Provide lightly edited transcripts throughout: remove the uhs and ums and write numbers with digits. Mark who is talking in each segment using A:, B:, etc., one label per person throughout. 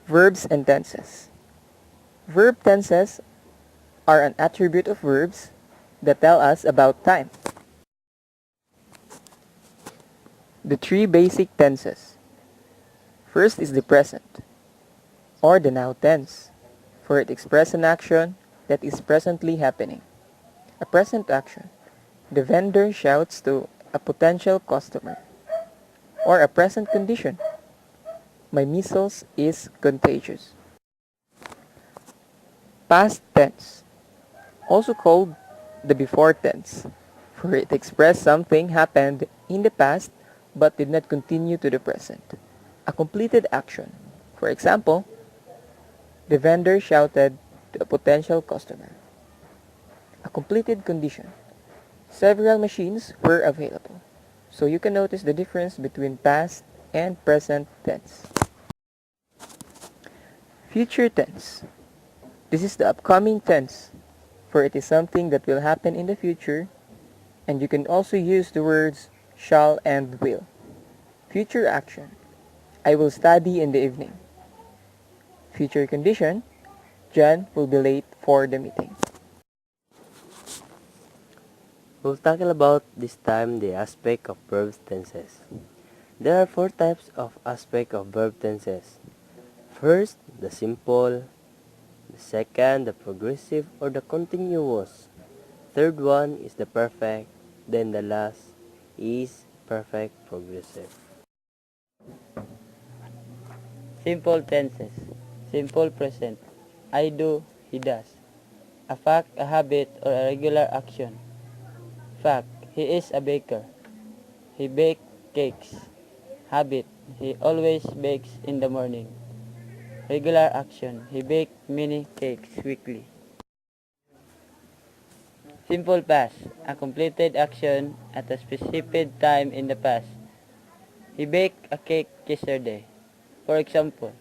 A: Verbs and tenses. Verb tenses are an attribute of verbs that tell us about time. The three basic tenses. First is the present, or the now tense, for it expresses an action that is presently happening. A present action. The vendor shouts to a potential customer. Or a present condition. My measles is contagious. Past tense, also called the before tense, for it expresses something happened in the past but did not continue to the present. A completed action. For example, the vendor shouted to a potential customer. A completed condition. Several machines were available. So you can notice the difference between past and present tense. Future tense. This is the upcoming tense, for it is something that will happen in the future, and you can also use the words shall and will. Future action. I will study in the evening. Future condition. John will be late for the meeting.
B: We'll tackle about this time the aspect of verb tenses. There are four types of aspect of verb tenses. First, the simple. The second, the progressive or the continuous. Third one is the perfect. Then the last is perfect progressive.
C: Simple tenses. Simple present. I do, he does. A fact, a habit, or a regular action. Fact, he is a baker. He bakes cakes. Habit, he always bakes in the morning. Regular action, he bakes many cakes weekly. Simple past, a completed action at a specified time in the past. He baked a cake yesterday. For example,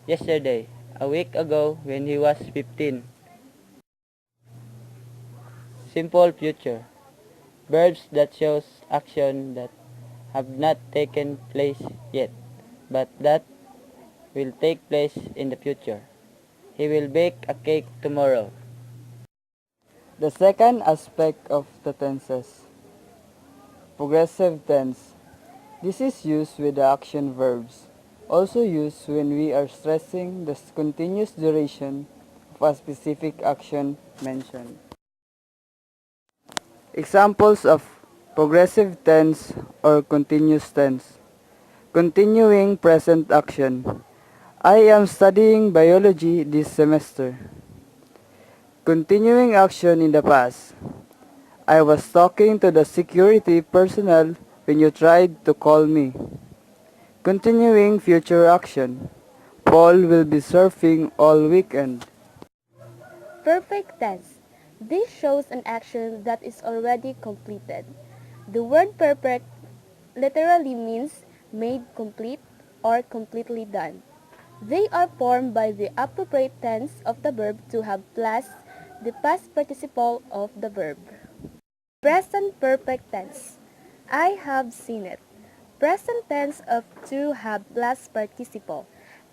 C: yesterday, a week ago when he was 15. Simple future, verbs that shows action that have not taken place yet, but that will take place in the future. He will bake a cake tomorrow.
D: The second aspect of the tenses, progressive tense. This is used with the action verbs, also used when we are stressing the continuous duration of a specific action mentioned. Examples of progressive tense or continuous tense. Continuing present action. I am studying biology this semester. Continuing action in the past. I was talking to the security personnel when you tried to call me. Continuing future action. Paul will be surfing all weekend.
E: Perfect tense. This shows an action that is already completed. The word perfect literally means made complete or completely done. They are formed by the appropriate tense of the verb to have plus the past participle of the verb. Present perfect tense. I have seen it. Present tense of to have plus participle.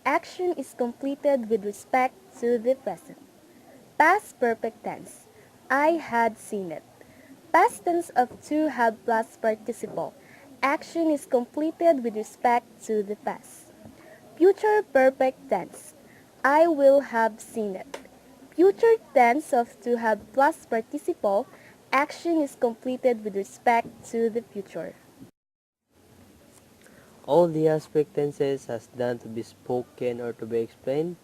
E: Action is completed with respect to the present. Past perfect tense. I had seen it. Past tense of to have plus participle. Action is completed with respect to the past. Future perfect tense. I will have seen it. Future tense of to have plus participle. Action is completed with respect to the future.
B: All the aspect tenses has done to be spoken or to be explained.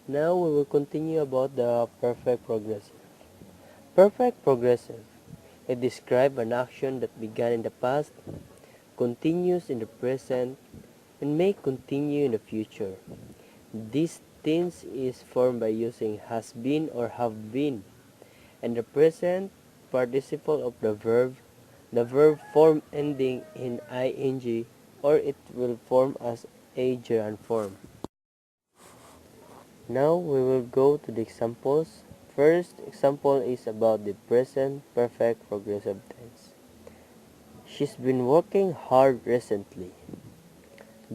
B: Now we will continue about the perfect progressive. Perfect progressive. It describes an action that began in the past, continues in the present, and may continue in the future. This tense is formed by using has been or have been, and the present participle of the verb form ending in ing, or it will form as a gerund form. Now we will go to the examples. First example is about the present perfect progressive tense. She's been working hard recently.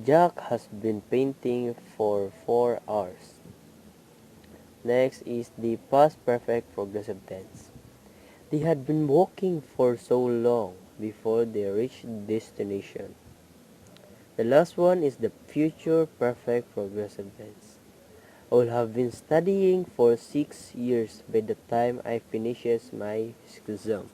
B: Jack has been painting for 4 hours. Next is the past perfect progressive tense. They had been walking for so long before they reached destination. The last one is the future perfect progressive tense. I will have been studying for 6 years by the time I finishes my exam.